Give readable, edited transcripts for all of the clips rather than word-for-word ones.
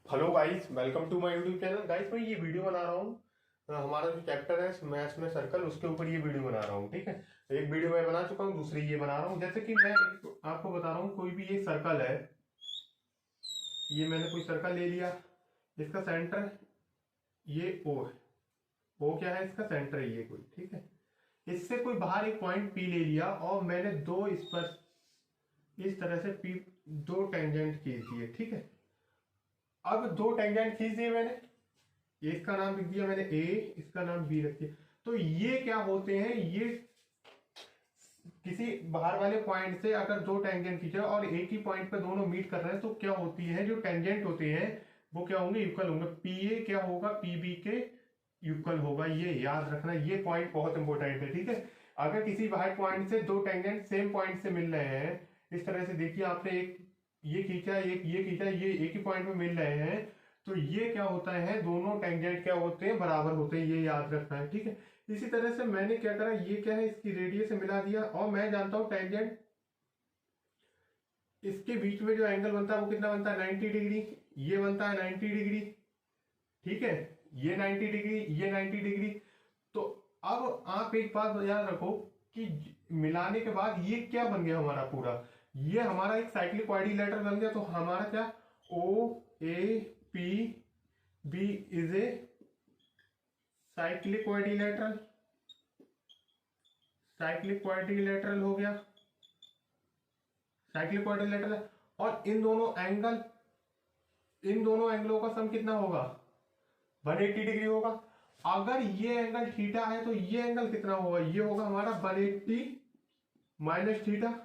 Hello guys, welcome to my YouTube channel. Guys, मैं ये video बना रहा हूँ। हमारा जो चैप्टर है मैथ्स में सर्कल, उसके ऊपर ये वीडियो बना रहा हूँ। ठीक है, एक वीडियो मैं बना चुका हूँ, दूसरी ये बना रहा हूँ। जैसे कि मैं आपको बता रहा हूँ, कोई भी ये सर्कल है, ये मैंने कोई सर्कल ले लिया, इसका सेंटर ये ओ है। ओ क्या है? इसका सेंटर है ये कोई। ठीक है, इससे कोई बाहर एक पॉइंट पी ले लिया और मैंने दो इस पर इस तरह से पी दो टेंजेंट खींच दिए। ठीक है, अब दो टेंजेंट खींच दिए मैंने, ये इसका नाम लिख दिया मैंने ए, इसका नाम बी रख दिया। तो ये क्या होते हैं? ये किसी बाहर वाले पॉइंट से अगर दो टेंजेंट खींचे और एक ही पॉइंट पे दोनों मीट कर रहे हैं, तो क्या होती है, जो टेंजेंट होते हैं वो क्या होंगे? इक्वल होंगे। पी ए क्या होगा? पी बी के इक्वल होगा। ये याद रखना, ये पॉइंट बहुत इंपॉर्टेंट है। ठीक है, अगर किसी बाहर पॉइंट से दो टेंजेंट सेम पॉइंट से मिल रहे हैं, इस तरह से देखिए, आपने एक ये खींचा, एक ये खींचा, ये एक ही पॉइंट में मिल रहे हैं, तो ये क्या होता है? दोनों टेंजेंट क्या होते हैं? बराबर होते हैं। ये याद रखना है। ठीक है, इसी तरह से मैंने क्या करा, ये क्या है? इसकी रेडियस से मिला दिया और मैं जानता हूं टेंजेंट, इसके बीच में जो एंगल बनता है वो कितना बनता है? 90 डिग्री। ये बनता है 90 डिग्री। ठीक है, ये 90 डिग्री, ये 90 डिग्री। तो अब आप एक बात याद रखो कि मिलाने के बाद ये क्या बन गया हमारा पूरा? ये हमारा एक साइक्लिक क्वाड्रिलेटरल बन गया। तो हमारा क्या? O A P B is a cyclic quadrilateral. Cyclic quadrilateral हो गया, साइक्लिक क्वाड्रिलेटरल। और इन दोनों एंगलों का सम कितना होगा? 180 डिग्री होगा। अगर ये एंगल थीटा है तो ये एंगल कितना होगा? ये होगा हमारा 180 माइनस थीटा।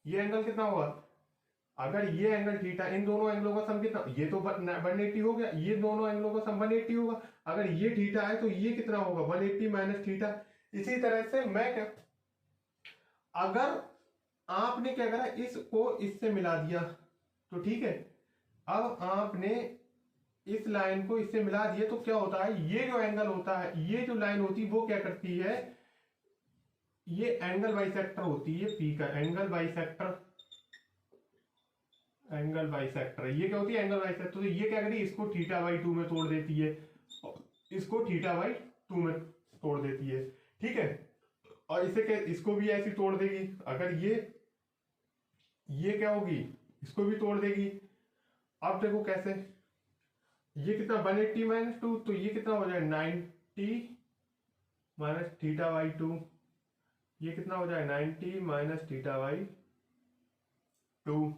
ये एंगल कितना होगा? अगर ये एंगल थीटा, इन दोनों एंगलों का सम कितना? ये तो 180 हो गया, ये दोनों एंगलों का सम 180 होगा। अगर ये थीटा है तो ये कितना होगा? 180 माइनस थीटा। इसी तरह से मैं क्या, अगर आपने क्या करा, इसको इससे मिला दिया तो ठीक है। अब आपने इस लाइन को इससे मिला दिया तो क्या होता है? ये जो एंगल होता है, ये जो लाइन होती है वो क्या करती है? ये एंगल बाइसेक्टर होती है। पी का एंगल बाइसेक्टर, एंगल बाइसेक्टर ये क्या होती है? Angle bisector. तो ये क्या करी, इसको थीटा बाई 2 में तोड़ देती है, इसको थीटा बाई 2 में तोड़ देती है। ठीक है, और इसे क्या, इसको भी ऐसी तोड़ देगी। अगर ये क्या होगी? इसको भी तोड़ देगी। अब देखो कैसे, ये कितना? 180 माइनस 2, तो ये कितना हो जाए? 90 माइनस थीटा बाई 2। ये कितना हो जाए? 90 माइनस थीटा बाई 2।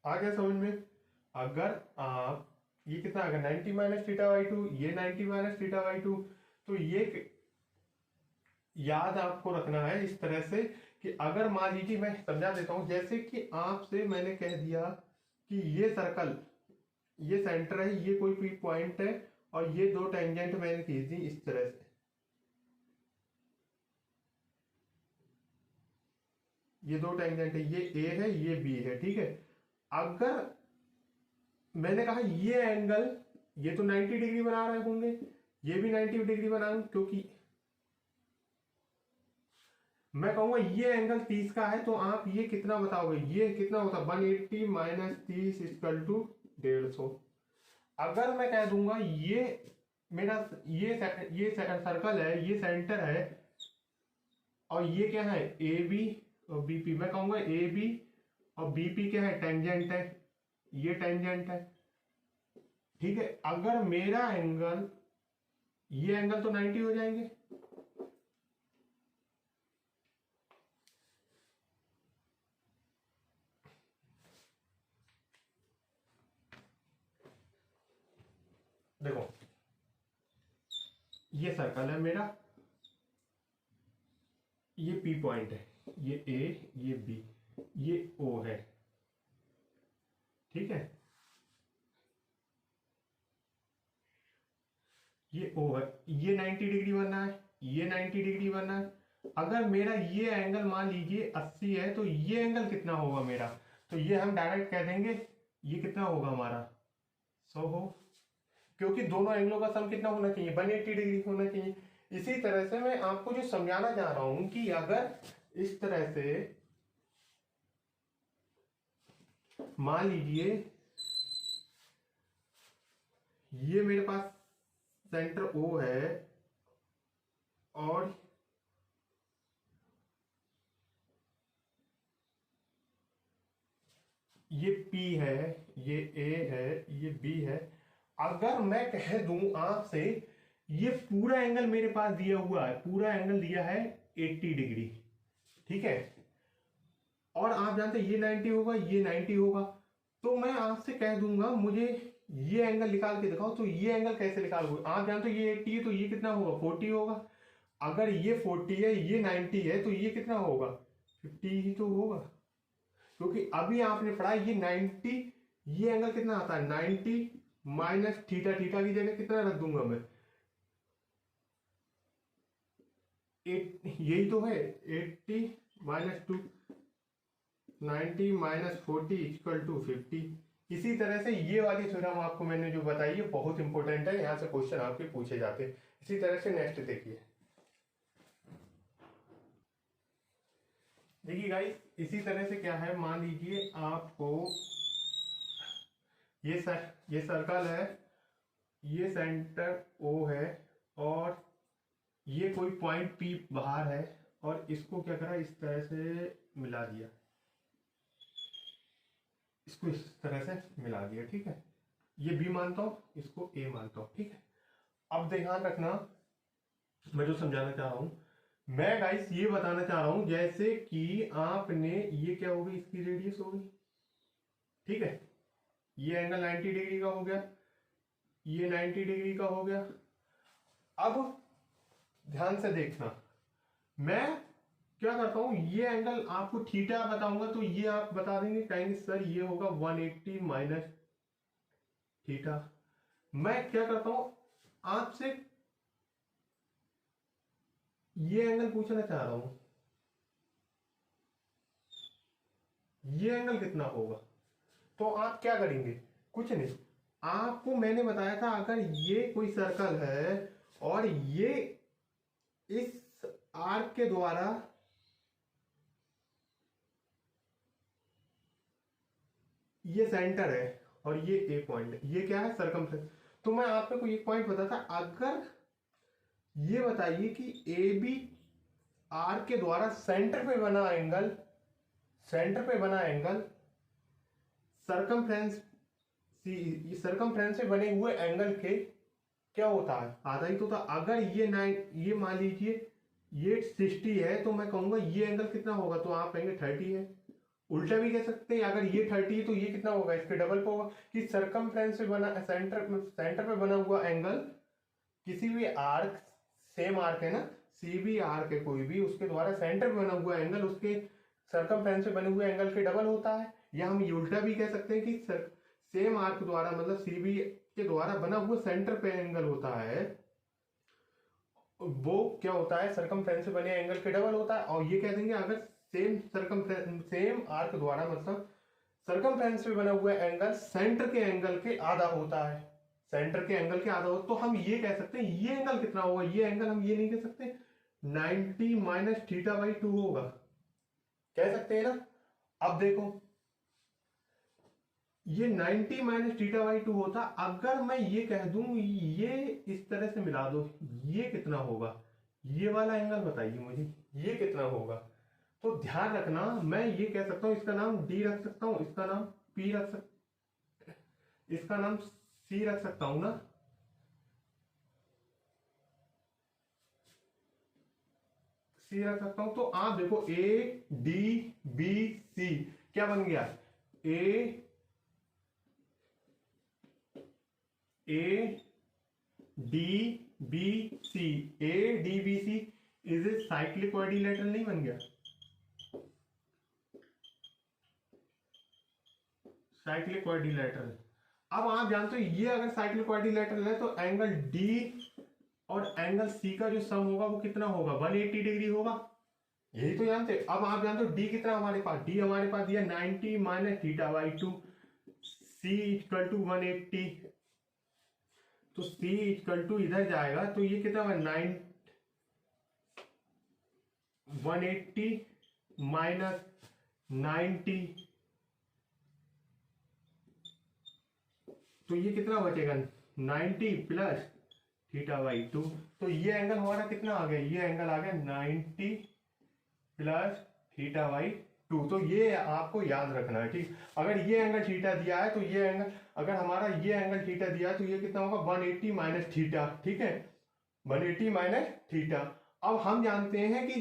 आ गया समझ में? अगर आप ये कितना आ गया? 90 माइनस थीटा बाई 2, ये 90 माइनस थीटा बाई 2। तो ये याद आपको रखना है इस तरह से कि अगर मान लीजिए, मैं समझा देता हूं, जैसे कि आपसे मैंने कह दिया कि ये सर्कल, ये सेंटर है, ये कोई पॉइंट है और ये दो टेंजेंट मैंने खींच दी इस तरह से। ये दो टेंजेंट है, ये ए है, ये बी है। ठीक है, अगर मैंने कहा ये एंगल, ये तो 90 डिग्री बना रहे होंगे, ये भी 90 डिग्री बनाऊं, क्योंकि मैं कहूंगा ये एंगल 30 का है, तो आप ये कितना बताओगे? ये कितना होता? 180 माइनस 30 इक्वल टू 150। अगर मैं कह दूंगा ये मेरा ये सर्कल है, ये सेंटर है, और ये क्या है? ए बी और बीपी। मैं कहूंगा ए बी और बीपी क्या है? टेंजेंट है, ये टेंजेंट है। ठीक है, अगर मेरा एंगल, ये एंगल तो 90 हो जाएंगे। देखो, ये सर्कल है मेरा, ये पी पॉइंट है, ये ए, ये बी, ये ओ है। ठीक है, ये ओ है, ये 90 डिग्री बनना है, ये 90 डिग्री बनना है। अगर मेरा ये एंगल मान लीजिए 80 है, तो ये एंगल कितना होगा मेरा? तो ये हम डायरेक्ट कह देंगे, ये कितना होगा हमारा? 100 हो, क्योंकि दोनों एंगलों का सम कितना होना चाहिए? 180 डिग्री होना चाहिए। इसी तरह से मैं आपको जो समझाना चाह रहा हूं कि अगर इस तरह से मान लीजिए ये मेरे पास सेंटर ओ है और ये P है, ये A है, ये B है। अगर मैं कह दूं आपसे ये पूरा एंगल मेरे पास दिया हुआ है, पूरा एंगल दिया है 80 डिग्री, ठीक है, और आप जानते हैं ये 90 होगा, ये 90 होगा, तो मैं आपसे कह दूंगा मुझे ये एंगल निकाल के दिखाओ, तो ये एंगल कैसे निकालोगे? आप जानते हो ये 80 है तो ये कितना होगा? 40 होगा। अगर ये 40 है, ये 90 है, तो ये कितना होगा? 50 ही तो होगा, क्योंकि अभी आपने पढ़ा ये 90, ये एंगल कितना आता है? 90 माइनस थीटा, थीटा की जगह कितना रख दूंगा मैं? यही तो है 80 माइनस 2, 90 माइनस 40 इक्वल टू 50। इसी तरह से ये वाली थ्योरम आपको मैंने जो बताई है बहुत इंपॉर्टेंट है, यहाँ से क्वेश्चन आपके पूछे जाते हैं। इसी तरह से नेक्स्ट देखिए, देखिए गाइस, इसी तरह से क्या है, मान लीजिए आपको ये सर्कल है, ये सेंटर O है और ये कोई पॉइंट P बाहर है, और इसको क्या करा, इस तरह से मिला दिया, इसको इस तरह से मिला दिया, ठीक है। ये B मानता हूं, इसको A मानता हूं, ठीक है। अब ध्यान रखना, मैं जो समझाना चाह रहा हूं, मैं गाइस ये बताना चाह रहा हूं जैसे कि आपने ये क्या होगी, इसकी रेडियस होगी, ठीक है, ये एंगल 90 डिग्री का हो गया, ये 90 डिग्री का हो गया। अब ध्यान से देखना, मैं क्या करता हूं, ये एंगल आपको थीटा बताऊंगा तो ये आप बता देंगे, कहेंगे सर ये होगा 180 माइनस थीटा। मैं क्या करता हूं, आपसे ये एंगल पूछना चाह रहा हूं, ये एंगल कितना होगा? तो आप क्या करेंगे? कुछ नहीं, आपको मैंने बताया था अगर ये कोई सर्कल है और ये इस आर्क के द्वारा ये सेंटर है और ये ए पॉइंट है, ये क्या है? सर्कमफ्रेंस। तो मैं आपको एक पॉइंट बताता, अगर ये बताइए कि ए बी आर्क के द्वारा सेंटर पे बना एंगल, सेंटर पे बना एंगल सर्कमफ्रेंस सर्कमफ्रेंस से बने हुए एंगल के क्या होता है? आधा ही तो था। अगर ये 9, ये मान लीजिए ये 60 है, तो मैं कहूंगा ये एंगल कितना होगा? तो आप कहेंगे 30 है। उल्टा भी कह सकते हैं, अगर ये 30 है तो ये कितना होगा? इसके डबल पे होगा, कि सर्कमफ्रेंस से बना सेंटर पे बना हुआ एंगल किसी भी आर्क, सेम आर्क है ना, सी बी आर्क है कोई भी, उसके द्वारा सेंटर पे बना हुआ एंगल उसके सर्कमफ्रेंस से बने हुए एंगल के डबल होता है। या हम ये उल्टा भी कह सकते हैं कि सेम आर्क द्वारा, मतलब सी बी के द्वारा बना हुआ सेंटर पे एंगल होता है, वो क्या होता है? सर्कमफ्रेंस से बने एंगल के डबल होता है। और ये कह देंगे अगर सेम आर्क द्वारा, मतलब सर्कमफ्रेंस पे बना हुआ एंगल सेंटर के एंगल के आधा होता है, सेंटर के एंगल के आधा होता, तो हम ये कह सकते हैं ये एंगल कितना होगा? ये एंगल हम ये नहीं कह सकते 90 माइनस थीटा बाई 2 होगा, कह सकते हैं ना? अब देखो, ये 90 माइनस थीटा बाई 2 होता। अगर मैं ये कह दूं ये इस तरह से मिला दो, ये कितना होगा? ये वाला एंगल बताइए मुझे, ये कितना होगा? तो ध्यान रखना, मैं ये कह सकता हूं इसका नाम डी रख सकता हूं, इसका नाम पी रख सकता, इसका नाम सी रख सकता हूं ना, सी रख सकता हूं। तो आप देखो ए डी बी सी क्या बन गया? A D B C, A D B C is a cyclic quadrilateral, नहीं बन गया? Cyclic quadrilateral. अब आप जानते हो ये अगर साइक्लिक क्वाड्रिलेटरल है तो एंगल डी और एंगल सी का जो सम होगा वो कितना होगा? 180 डिग्री होगा, यही तो जानते। अब आप जानते हो डी कितना हमारे पास? डी हमारे पास दिया 90 minus theta by 2, C equal to 180, तो C इक्वल टू इधर जाएगा तो ये कितना है? 180 माइनस 90, तो ये कितना बचेगा? 90 प्लस थीटा बाई 2। तो ये एंगल हमारा कितना आ गया, ये एंगल आ गया 90 प्लस थीटा बाई 2। तो ये आपको याद रखना है, ठीक। अगर ये एंगल थीटा दिया है तो ये एंगल, अगर हमारा ये एंगल थीटा दिया है तो ये कितना होगा 180 माइनस थीटा, ठीक है, 180 माइनस थीटा। अब हम जानते हैं कि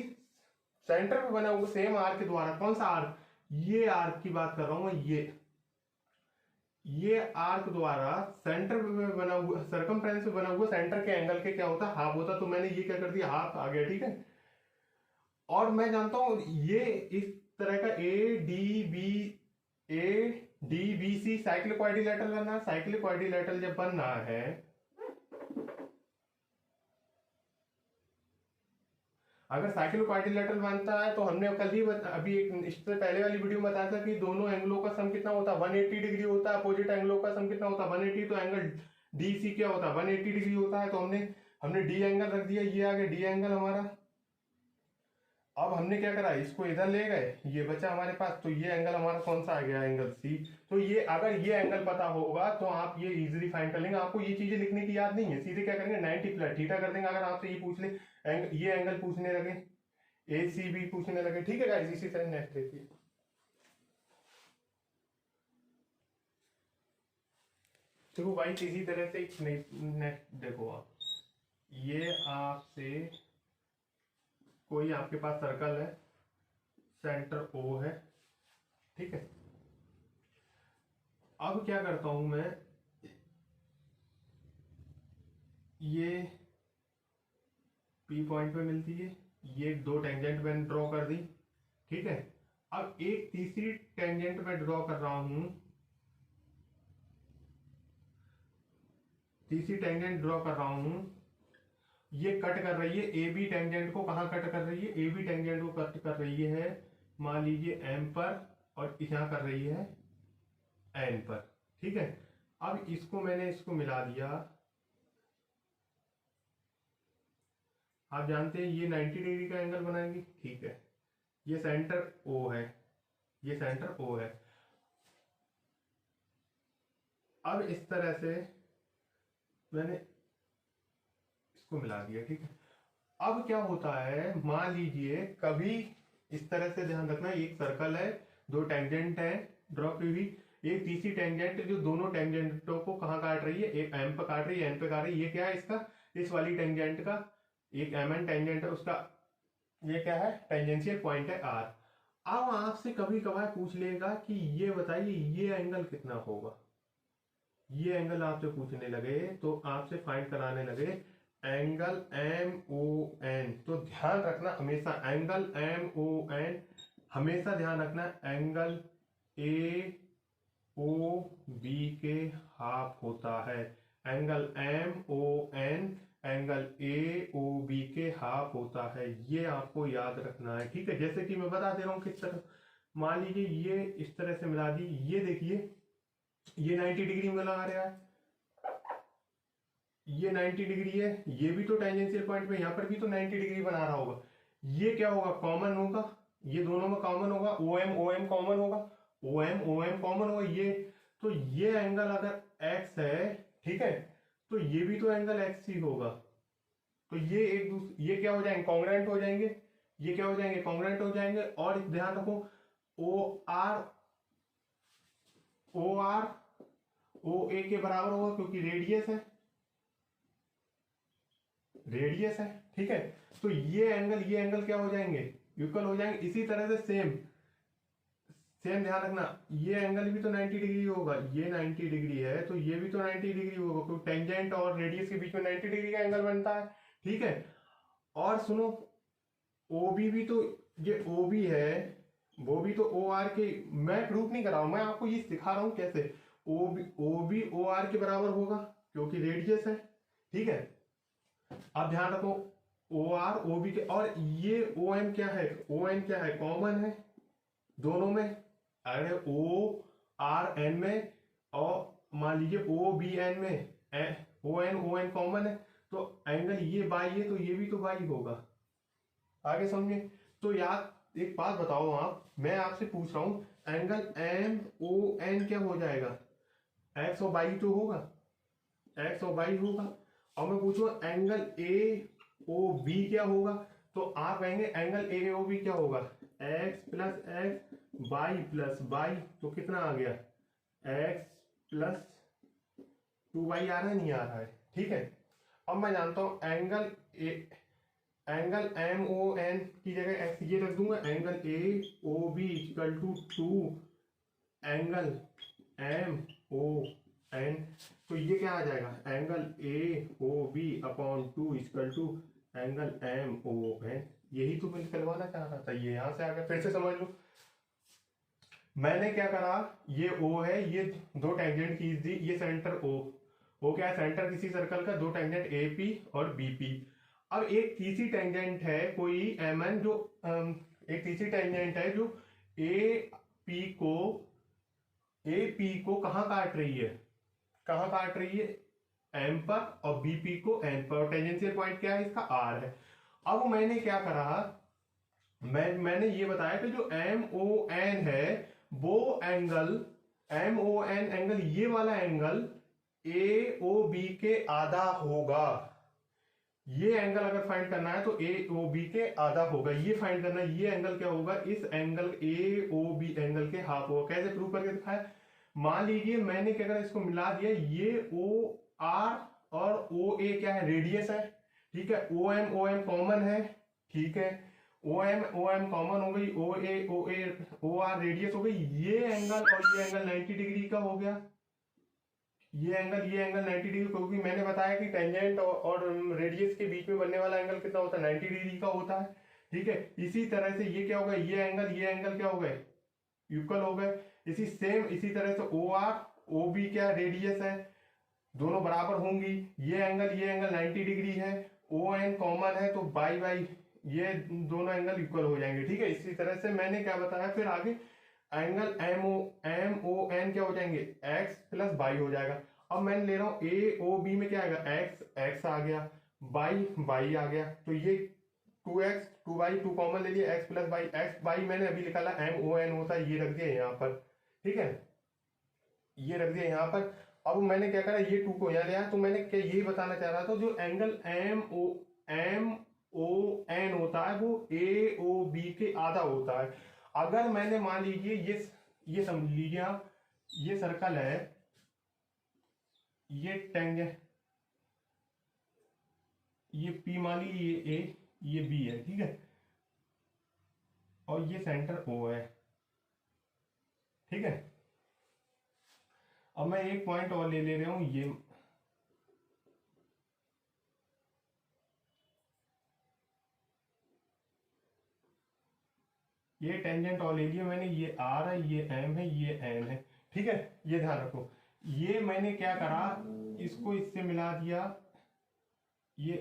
सेंटर पे बना हुआ सेम आर्क के द्वारा, कौन सा आर्क, ये आर्क की बात कर रहा हूं मैं, ये आर्क द्वारा सेंटर पे बना हुआ, सर्कमफ्रेंस पे बना हुआ सेंटर के एंगल के क्या होता है, हाफ होता। तो मैंने ये क्या कर दिया, हाफ आ गया, ठीक है। और मैं जानता हूं ये इस तरह का A D B C cyclic quadrilateral बनना है। साइक्लिक क्वाड्रिलेटरल जब बनना है, अगर साइक्लिक क्वाड्रिलेटरल बनता है तो हमने कल ही अभी एक इससे पहले वाली वीडियो में बताया था कि दोनों एंगलों का सम कितना होता है, 180 डिग्री होता है। अपोजिट एंगलों का सम कितना होता है, 180। तो एंगल डी सी क्या होता है, 180 डिग्री होता है। तो हमने डी एंगल रख दिया, ये आ गया डी एंगल हमारा। अब हमने क्या करा, इसको इधर ले गए, ये बचा हमारे पास। तो ये एंगल हमारा कौन सा आ गया, एंगल सी। तो ये अगर ये एंगल पता होगा तो आप ये इजीली फाइंड कर लेंगे। आपको ये चीजें लिखने की याद नहीं है, सीधे क्या करेंगे 90 प्लस थीटा कर देंगे। अगर आपसे ये पूछ ले, ये एंगल पूछने लगे, ए सी बी पूछने लगे, ठीक है गाइस। इसी तरह नेक्स्ट देखिए, देखो भाई इसी तरह से नेक्स्ट देखो आप, ये आपसे कोई आपके पास सर्कल है, सेंटर ओ है, ठीक है। अब क्या करता हूं मैं, ये पी पॉइंट पे मिलती है, ये दो टेंजेंट मैंने ड्रॉ कर दी, ठीक है। अब एक तीसरी टेंजेंट में ड्रॉ कर रहा हूं, तीसरी टेंजेंट ड्रॉ कर रहा हूं, ये कट कर रही है ए बी टेंजेंट को। कहां कट कर रही है, ए बी टेंजेंट को कट कर रही है, मान लीजिए एम पर, और यहां कर रही है एन पर, ठीक है। अब इसको मैंने इसको मिला दिया। आप जानते हैं ये 90 डिग्री का एंगल बनाएंगे, ठीक है। ये सेंटर ओ है, ये सेंटर ओ है। अब इस तरह से मैंने इसको मिला दिया, ठीक है। अब क्या होता है, मान लीजिए कभी इस तरह से ध्यान रखना, एक सर्कल है, दो टेंजेंट है ड्रॉ की हुई, एक तीसरी टेंजेंट जो दोनों टेंजेंटों को कहाँ काट रही है, एक एम पे काट रही है, एन पे काट रही है। ये क्या है इसका, इस वाली टेंजेंट का एक एम एन टेंजेंट है, उसका ये क्या है, टेंजेंशियल पॉइंट है आर। अब आपसे कभी कभार पूछ लेगा कि ये बताइए ये एंगल कितना होगा, ये एंगल आपसे पूछने लगे तो आपसे फाइंड कराने लगे एंगल एम ओ एन। तो ध्यान रखना हमेशा एंगल एम ओ एन, हमेशा ध्यान रखना एंगल ए ओ बी के हाफ होता है। Angle M O N angle A O B के हाफ होता है, ये आपको याद रखना है, ठीक है। जैसे कि मैं बता दे रहा हूं किस तरह, मान लीजिए ये इस तरह से मिला दी, ये देखिए ये 90 डिग्री में लगा रहा है, ये 90 डिग्री है, ये भी तो टेंजेंशियल पॉइंट पे यहाँ पर भी तो 90 डिग्री बना रहा होगा। ये क्या होगा, कॉमन होगा, ये दोनों में कॉमन होगा, ओ एम कॉमन होगा, ओ एम कॉमन होगा। ये तो ये एंगल अगर एक्स है, ठीक है, तो ये भी तो एंगल एक्स ही होगा। तो ये एक दूसरे, ये क्या हो जाएंगे, कॉन्ग्रुएंट हो जाएंगे, ये क्या हो जाएंगे, कॉन्ग्रुएंट हो जाएंगे। और ध्यान रखो ओ आर ओ ए के बराबर होगा, क्योंकि रेडियस है, ठीक है। तो ये एंगल क्या हो जाएंगे, इक्वल हो जाएंगे। इसी तरह से सेम ध्यान रखना, ये एंगल भी तो 90 डिग्री होगा, ये 90 डिग्री है तो ये भी तो 90 डिग्री होगा, क्योंकि टेंजेंट और रेडियस के बीच में 90 डिग्री का एंगल बनता है, ठीक है। और सुनो, ओबी भी तो, ये ओबी है, वो भी तो ओ आर के, मैं प्रूफ नहीं कर रहा हूं, मैं आपको ये सिखा रहा हूं कैसे। ओबी ओ आर के बराबर होगा क्योंकि रेडियस है, ठीक है। अब ध्यान रखो ओ आर ओ बी के, और ये ओ एम क्या है, कॉमन है दोनों में। अरे ओ आर एन में, और मान लीजिए ओ बी एन में ओ एन कॉमन है, तो एंगल ये बाई है तो ये भी तो बाई होगा। आगे समझे। तो यार एक बात बताओ आप, मैं आपसे पूछ रहा हूं एंगल एम ओ एन क्या हो जाएगा, एक्स और बाई तो होगा, एक्स और वाई होगा। और मैं पूछूंगा एंगल ए ओ बी क्या होगा, तो आप कहेंगे एंगल ए ओ बी क्या होगा, X plus X Y plus Y, तो कितना आ गया एक्स प्लस 2y आ रहा है, नहीं आ रहा है, ठीक है। अब मैं जानता हूं एंगल एम ओ एन की जगह एक्स ये रख दूंगा, angle A O B equal to 2 angle M O N, तो ये क्या आ जाएगा angle A O B upon 2 equal to angle M O N. यही तो मैं निकलवाना चाह रहा था, ये यहां से आ गया। फिर से समझ लो, मैंने क्या करा, ये ओ है, ये दो टेंजेंट खींच दी, ये सेंटर ओ क्या है, सेंटर किसी सर्कल का, दो टेंजेंट ए पी और बी पी। अब एक तीसरी टेंजेंट है कोई एम एन, जो एक तीसरी टेंजेंट है जो ए पी को कहाँ काट रही है, कहाँ काट रही है एम पर, और बीपी को एन पर। टेंजेंशियल पॉइंट क्या है इसका, आर है। अब मैंने क्या करा, मैंने ये बताया कि जो एम ओ एन है वो angle M O N angle, ये वाला एंगल ए ओ बी के आधा होगा। ये एंगल अगर फाइंड करना है तो ए ओ बी के आधा होगा, ये फाइंड करना है, ये एंगल क्या होगा, इस angle A O B angle के हाफ होगा। कैसे प्रूव करके दिखाया, मान लीजिए मैंने क्या करा, इसको मिला दिया, ये ओ आर और ओ ए क्या है, रेडियस है, ठीक है। ओ एम कॉमन है, ठीक है, ओ एम कॉमन हो गई, ओ आर रेडियस हो गई। ये एंगल और ये एंगल 90 डिग्री का हो गया, ये एंगल 90 डिग्री, क्योंकि मैंने बताया कि टेंजेंट और रेडियस के बीच में बनने वाला एंगल कितना होता है, 90 डिग्री का होता है, ठीक है। इसी तरह से ये क्या होगा, ये एंगल क्या हो गए, इक्वल हो गए। इसी तरह से ओ आर ओ बी क्या रेडियस है, दोनों बराबर होंगी। ये एंगल 90 डिग्री है, ओ एन कॉमन है, तो बाई बाई ये दोनों एंगल इक्वल हो जाएंगे, ठीक है। इसी तरह से मैंने क्या बताया, फिर आगे एंगल एम ओ एन क्या हो जाएंगे, एक्स प्लस बाई हो जाएगा। अब मैं ले रहा हूं ए ओ बी में क्या आएगा, एक्स आ गया, बाई आ गया, तो ये 2x 2y 2 कॉमन ले लिया, x plus by, x by मैंने अभी निकाला एम ओ एन होता है, ये रख दिया यहाँ पर, ठीक है, ये रख दिया यहाँ पर। अब मैंने क्या करा, ये 2 को यहाँ लिया, तो मैंने क्या यही बताना चाह रहा था, जो एंगल एम ओ एन होता है वो ए ओ बी के आधा होता है। अगर मैंने मान लीजिए ये समझ लीजिए आप, ये सर्कल है, ये टेंजेंट, ये पी मान लीजिए, ये ए ये बी है, ठीक है, और ये सेंटर ओ है, ठीक है। अब मैं एक पॉइंट और ले रहा हूं, ये टेंजेंट और ले लिया मैंने, ये आर है, ये एम है, ये एन है, ठीक है। ये ध्यान रखो, ये मैंने क्या करा, इसको इससे मिला दिया, ये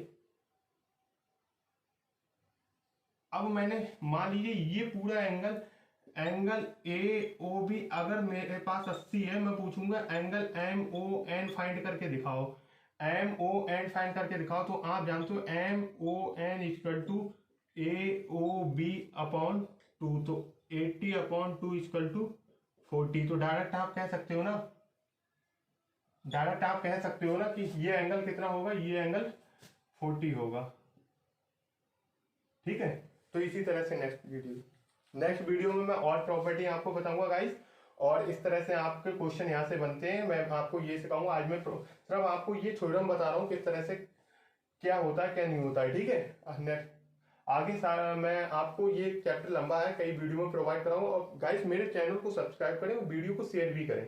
अब मैंने मान लीजिए ये पूरा एंगल ए ओ बी, अगर मेरे पास 80 है, मैं पूछूंगा angle M O N find करके दिखाओ, एम ओ एन फाइंड करके दिखाओ, तो आप जानते हो M O N equal to A O B upon 2, तो 80 अपॉन 2 इक्वल टू 40। तो डायरेक्ट आप कह सकते हो ना, कि ये एंगल कितना होगा, ये एंगल 40 होगा, ठीक है। तो इसी तरह से नेक्स्ट वीडियो में मैं और प्रॉपर्टी आपको बताऊंगा गाइस, और इस तरह से आपके क्वेश्चन यहाँ से बनते हैं, मैं आपको ये सिखाऊंगा। आज मैं सिर्फ आपको ये थ्योरम बता रहा हूँ किस तरह से क्या होता है क्या नहीं होता है, ठीक है। आगे मैं आपको, ये चैप्टर लंबा है, कई वीडियो में प्रोवाइड कराऊंगा। और गाइस मेरे चैनल को सब्सक्राइब करें और वीडियो को शेयर भी करें।